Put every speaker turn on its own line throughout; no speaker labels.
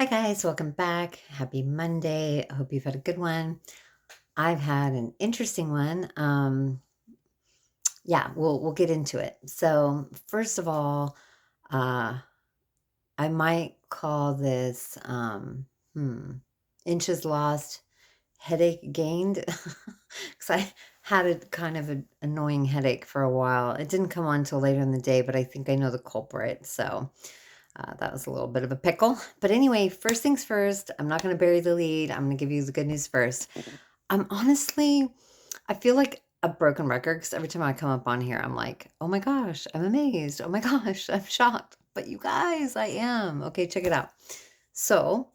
Hi guys, welcome back. Happy Monday. I hope you've had a good one. I've had an interesting one. Yeah, we'll get into it. So first of all, uh, I might call this inches lost, headache gained, because I had a kind of an annoying headache for a while. It didn't come on until later in the day, but I think I know the culprit. So that was a little bit of a pickle. But anyway, first things first, I'm not going to bury the lead. I'm going to give you the good news first. I'm honestly, I feel like a broken record because every time I come up on here, I'm like, oh my gosh, I'm amazed. Oh my gosh, I'm shocked. But you guys, I am. Okay, check it out. So,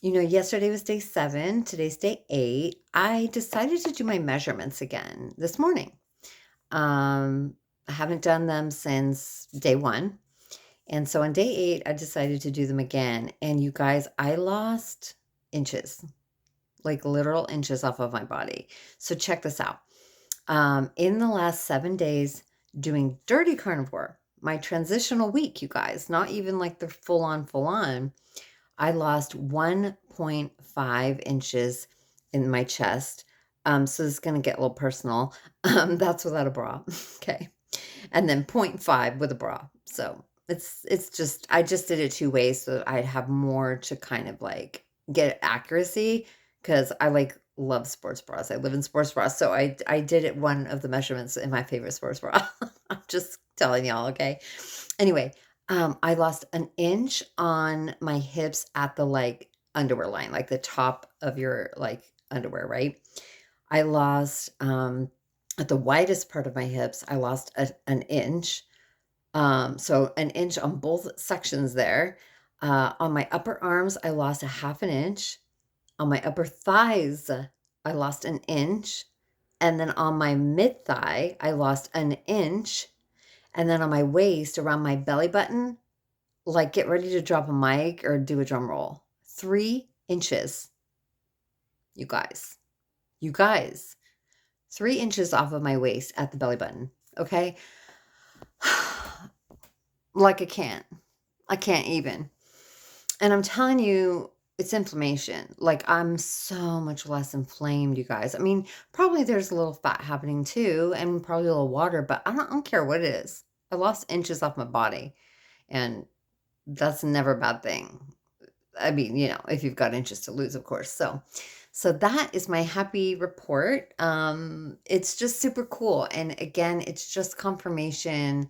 yesterday was day 7. Today's day 8. I decided to do my measurements again this morning. I haven't done them since day 1. And so on day 8, I decided to do them again. And you guys, I lost inches, like literal inches off of my body. So check this out. In the last 7 days doing dirty carnivore, my transitional week, you guys, not even like the full on, I lost 1.5 inches in my chest. So this is going to get a little personal. That's without a bra. Okay. And then point 0.5 with a bra. So it's just I just did it 2 ways so that I'd have more to kind of like get accuracy because I like love sports bras. I live in sports bras. So I did it one of the measurements in my favorite sports bra. I'm just telling y'all, okay? Anyway, I lost an inch on my hips at the like underwear line, like the top of your like underwear, right? I lost at the widest part of my hips, I lost an inch. So an inch on both sections there. On my upper arms, I lost a half an inch. On my upper thighs, I lost an inch. And then on my mid thigh, I lost an inch. And then on my waist, around my belly button, like get ready to drop a mic or do a drum roll. 3 inches, you guys. You guys. 3 inches off of my waist at the belly button. Okay. Like I can't. I can't even. And I'm telling you, it's inflammation. Like I'm so much less inflamed, you guys. I mean, probably there's a little fat happening too, and probably a little water, but I don't care what it is. I lost inches off my body, and that's never a bad thing. I mean, if you've got inches to lose, of course. So that is my happy report. It's just super cool. And again, it's just confirmation.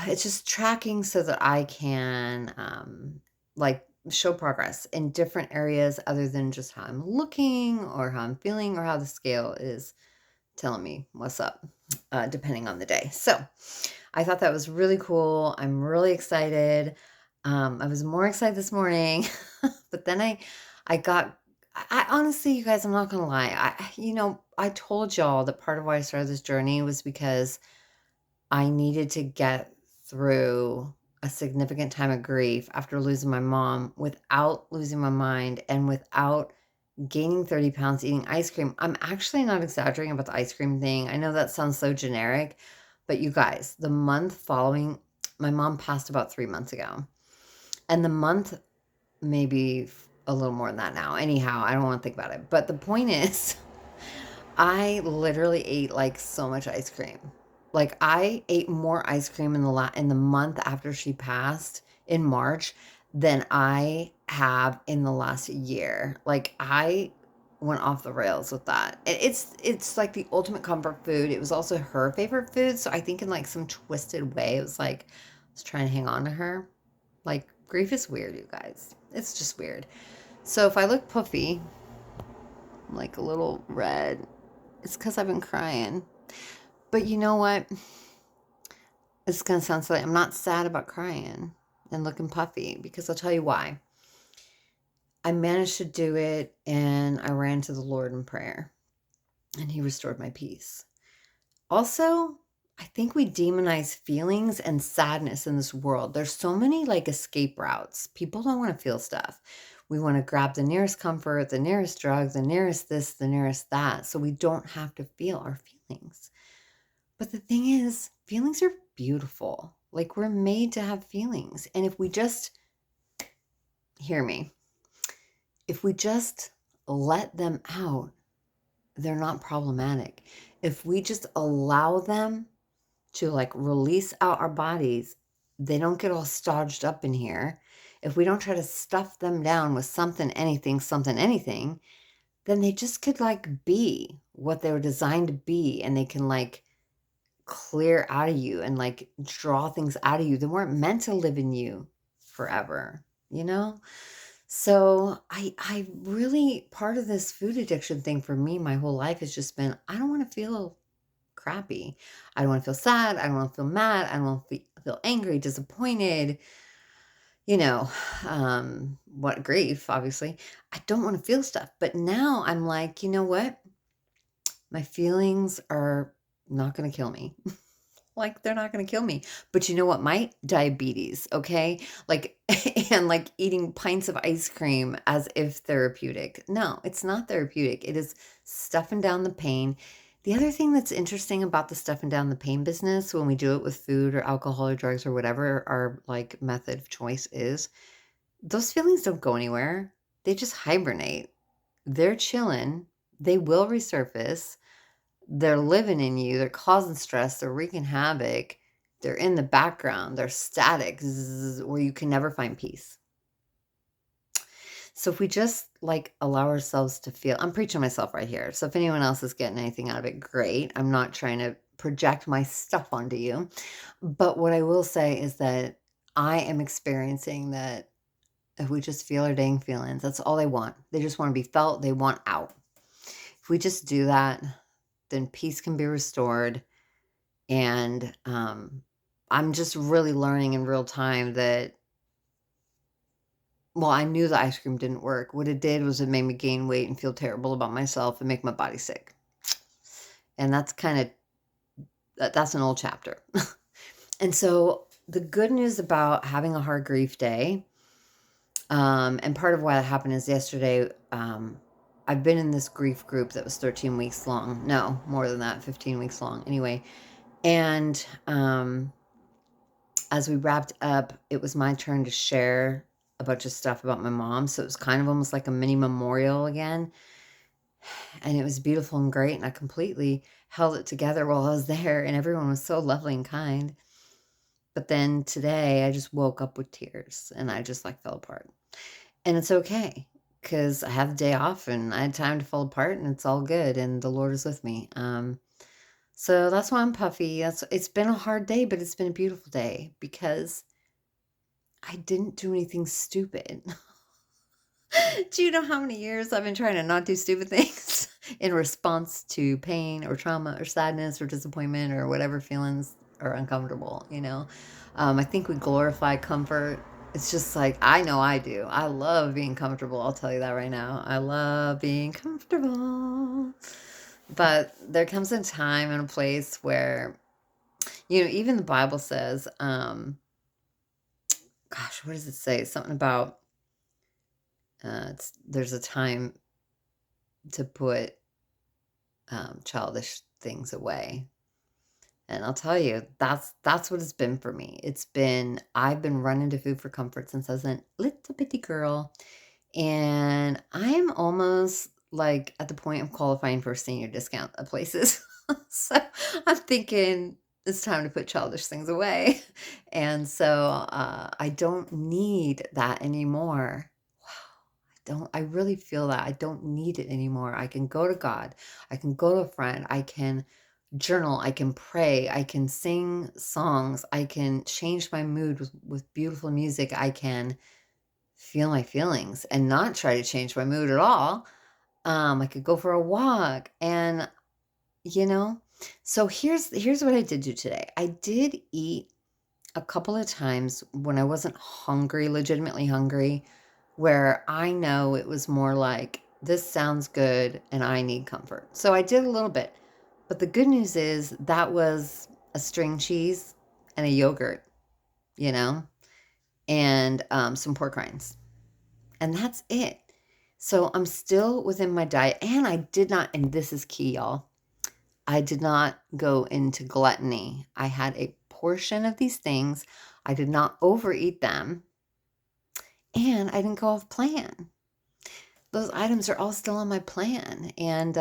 It's just tracking so that I can like show progress in different areas other than just how I'm looking or how I'm feeling or how the scale is telling me what's up, depending on the day. So I thought that was really cool. I'm really excited. I was more excited this morning, but then I got, I honestly, you guys, I'm not gonna lie. I told y'all that part of why I started this journey was because I needed to get through a significant time of grief after losing my mom without losing my mind and without gaining 30 pounds eating ice cream. I'm actually not exaggerating about the ice cream thing. I know that sounds so generic, but you guys, the month following, my mom passed about 3 months ago. And the month, maybe a little more than that now. Anyhow, I don't want to think about it. But the point is, I literally ate like so much ice cream. Like I ate more ice cream in the month after she passed in March than I have in the last year. Like I went off the rails with that. It's like the ultimate comfort food. It was also her favorite food, so I think in like some twisted way it was like I was trying to hang on to her. Like grief is weird, you guys. It's just weird. So if I look puffy, I'm like a little red, it's because I've been crying. But you know what? It's going to sound silly. I'm not sad about crying and looking puffy because I'll tell you why. I managed to do it and I ran to the Lord in prayer and He restored my peace. Also, I think we demonize feelings and sadness in this world. There's so many like escape routes. People don't want to feel stuff. We want to grab the nearest comfort, the nearest drug, the nearest this, the nearest that, so we don't have to feel our feelings. But the thing is, feelings are beautiful. Like we're made to have feelings. And if we just hear me. If we just let them out, they're not problematic. If we just allow them to like release out our bodies, they don't get all stodged up in here. If we don't try to stuff them down with something, anything, then they just could like be what they were designed to be, and they can like clear out of you and like draw things out of you that weren't meant to live in you forever, you know? So I really, part of this food addiction thing for me my whole life has just been, I don't want to feel crappy. I don't want to feel sad. I don't want to feel mad. I don't want to feel angry, disappointed, you know, what grief, obviously. I don't want to feel stuff. But now I'm like, you know what? My feelings are not going to kill me. Like, they're not gonna kill me. But you know what might? Diabetes, okay? Like, and like eating pints of ice cream as if therapeutic. No, it's not therapeutic. It is stuffing down the pain. The other thing that's interesting about the stuffing down the pain business, when we do it with food or alcohol or drugs or whatever our like method of choice is, those feelings don't go anywhere. They just hibernate. They're chilling. They will resurface. They're living in you, they're causing stress, they're wreaking havoc, they're in the background, they're static, zzz, where you can never find peace. So if we just like allow ourselves to feel, I'm preaching myself right here. So if anyone else is getting anything out of it, great. I'm not trying to project my stuff onto you. But what I will say is that I am experiencing that if we just feel our dang feelings, that's all they want. They just want to be felt, they want out. If we just do that, then peace can be restored. And I'm just really learning in real time that, well, I knew the ice cream didn't work. What it did was it made me gain weight and feel terrible about myself and make my body sick. And that's kind of, that's an old chapter. And so the good news about having a hard grief day, and part of why that happened is yesterday, I've been in this grief group that was 13 weeks long. No, more than that, 15 weeks long. Anyway, and as we wrapped up, it was my turn to share a bunch of stuff about my mom. So it was kind of almost like a mini memorial again. And it was beautiful and great. And I completely held it together while I was there. And everyone was so lovely and kind. But then today I just woke up with tears and I just like fell apart. And it's okay because I have the day off and I had time to fall apart and it's all good. And the Lord is with me. So that's why I'm puffy. It's been a hard day, but it's been a beautiful day because I didn't do anything stupid. Do you know how many years I've been trying to not do stupid things in response to pain or trauma or sadness or disappointment or whatever feelings are uncomfortable, you know? I think we glorify comfort. It's just like, I know I do. I love being comfortable. I'll tell you that right now. I love being comfortable. But there comes a time and a place where, you know, even the Bible says, gosh, what does it say? Something about there's a time to put childish things away. And I'll tell you, that's what it's been for me. I've been running to food for comfort since I was a little bitty girl. And I'm almost like at the point of qualifying for a senior discount at places. So I'm thinking it's time to put childish things away. And so I don't need that anymore. I really feel that I don't need it anymore. I can go to God. I can go to a friend. I can journal. I can pray. I can sing songs. I can change my mood with beautiful music. I can feel my feelings and not try to change my mood at all. I could go for a walk and, you know, so here's what I did do today. I did eat a couple of times when I wasn't hungry, legitimately hungry, where I know it was more like, this sounds good and I need comfort. So I did a little bit. But the good news is that was a string cheese and a yogurt, you know, and some pork rinds. And that's it. So I'm still within my diet. And I did not, and this is key, y'all, I did not go into gluttony. I had a portion of these things. I did not overeat them. And I didn't go off plan. Those items are all still on my plan. And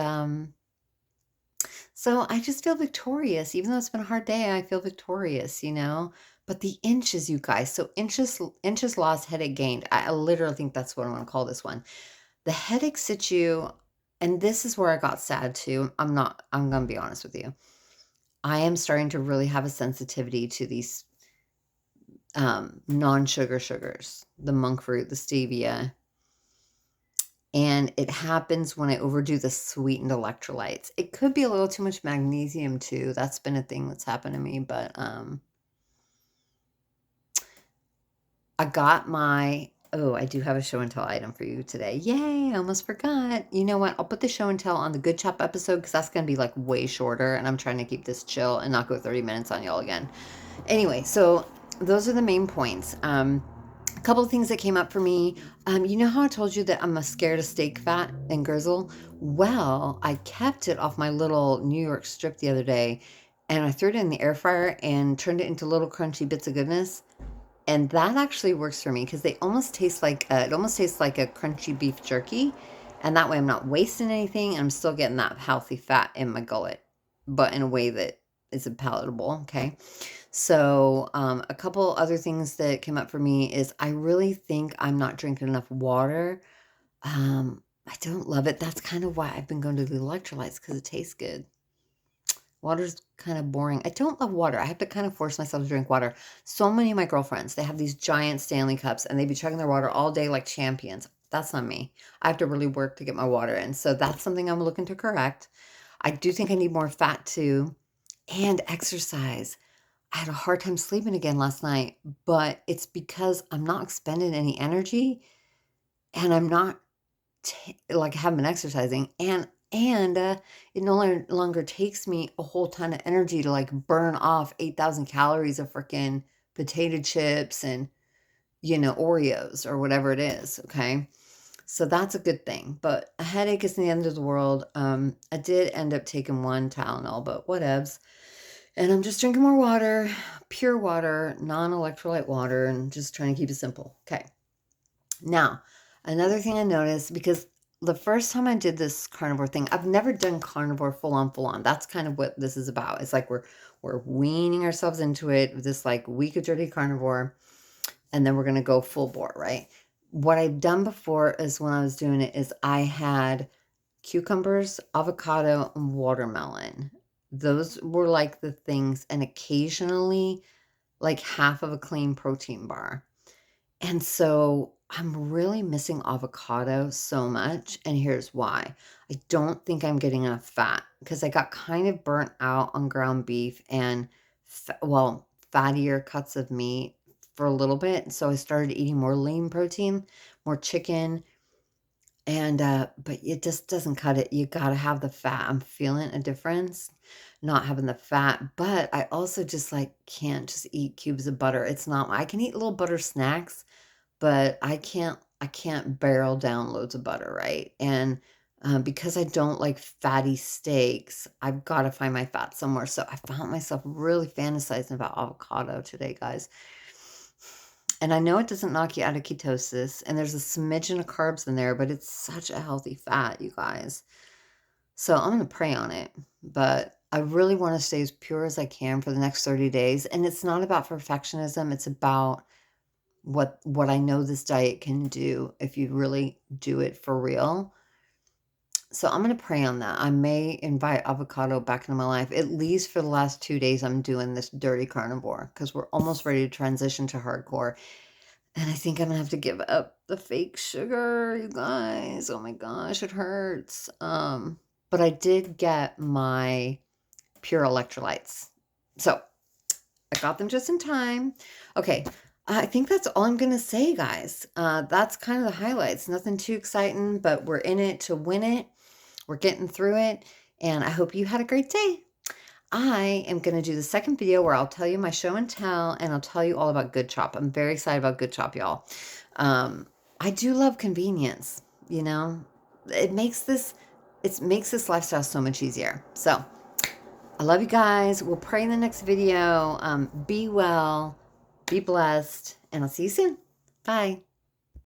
so I just feel victorious. Even though it's been a hard day, I feel victorious, you know? But the inches, you guys. So inches lost, headache gained. I literally think that's what I'm going to call this one. The headache situ, and this is where I got sad too. I'm going to be honest with you. I am starting to really have a sensitivity to these non-sugar sugars, the monk fruit, the stevia. And it happens when I overdo the sweetened electrolytes. It could be a little too much magnesium too. That's been a thing that's happened to me. But I got my, oh, I do have a show and tell item for you today. Yay, I almost forgot. You know what? I'll put the show and tell on the Good Chop episode because that's going to be like way shorter. And I'm trying to keep this chill and not go 30 minutes on y'all again. Anyway, so those are the main points. A couple of things that came up for me. You know how I told you that I'm scared of steak fat and grizzle? Well, I kept it off my little New York strip the other day, and I threw it in the air fryer and turned it into little crunchy bits of goodness. And that actually works for me because they almost taste like it almost tastes like a crunchy beef jerky, and that way I'm not wasting anything. And I'm still getting that healthy fat in my gullet, but in a way that is palatable. Okay. So, a couple other things that came up for me is I really think I'm not drinking enough water. I don't love it. That's kind of why I've been going to the electrolytes because it tastes good. Water's kind of boring. I don't love water. I have to kind of force myself to drink water. So many of my girlfriends, they have these giant Stanley cups and they be chugging their water all day like champions. That's not me. I have to really work to get my water in. So that's something I'm looking to correct. I do think I need more fat too, and exercise. I had a hard time sleeping again last night, but it's because I'm not expending any energy and I'm not like haven't been exercising, and it no longer takes me a whole ton of energy to like burn off 8,000 calories of freaking potato chips and Oreos or whatever it is. Okay. So that's a good thing, but a headache isn't the end of the world. I did end up taking one Tylenol, but whatevs. And I'm just drinking more water, pure water, non-electrolyte water, and just trying to keep it simple. Okay. Now, another thing I noticed, because the first time I did this carnivore thing, I've never done carnivore full on. That's kind of what this is about. It's like we're weaning ourselves into it, this like week of dirty carnivore, and then we're going to go full bore, right? What I've done before is when I was doing it is I had cucumbers, avocado, and watermelon. Those were like the things, and occasionally like half of a clean protein bar. And so I'm really missing avocado so much. And here's why. I don't think I'm getting enough fat because I got kind of burnt out on ground beef and, fattier cuts of meat for a little bit. So I started eating more lean protein, more chicken. And, but it just doesn't cut it. You got to have the fat. I'm feeling a difference not having the fat, but I also just like can't just eat cubes of butter. It's not, I can eat little butter snacks, but I can't barrel down loads of butter, right? And because I don't like fatty steaks, I've got to find my fat somewhere. So I found myself really fantasizing about avocado today, guys. And I know it doesn't knock you out of ketosis, and there's a smidgen of carbs in there, but it's such a healthy fat, you guys. So I'm going to pray on it, but I really want to stay as pure as I can for the next 30 days. And it's not about perfectionism. It's about what I know this diet can do if you really do it for real. So I'm going to pray on that. I may invite avocado back into my life, at least for the last 2 days I'm doing this dirty carnivore, because we're almost ready to transition to hardcore. And I think I'm going to have to give up the fake sugar, you guys. Oh my gosh, it hurts. But I did get my pure electrolytes. So I got them just in time. Okay. I think that's all I'm going to say, guys. That's kind of the highlights. Nothing too exciting, but we're in it to win it. We're getting through it. And I hope you had a great day. I am going to do the second video where I'll tell you my show and tell, and I'll tell you all about Good Chop. I'm very excited about Good Chop, y'all. I do love convenience, you know. It makes this lifestyle so much easier. So I love you guys. We'll pray in the next video. Be well, be blessed, and I'll see you soon. Bye.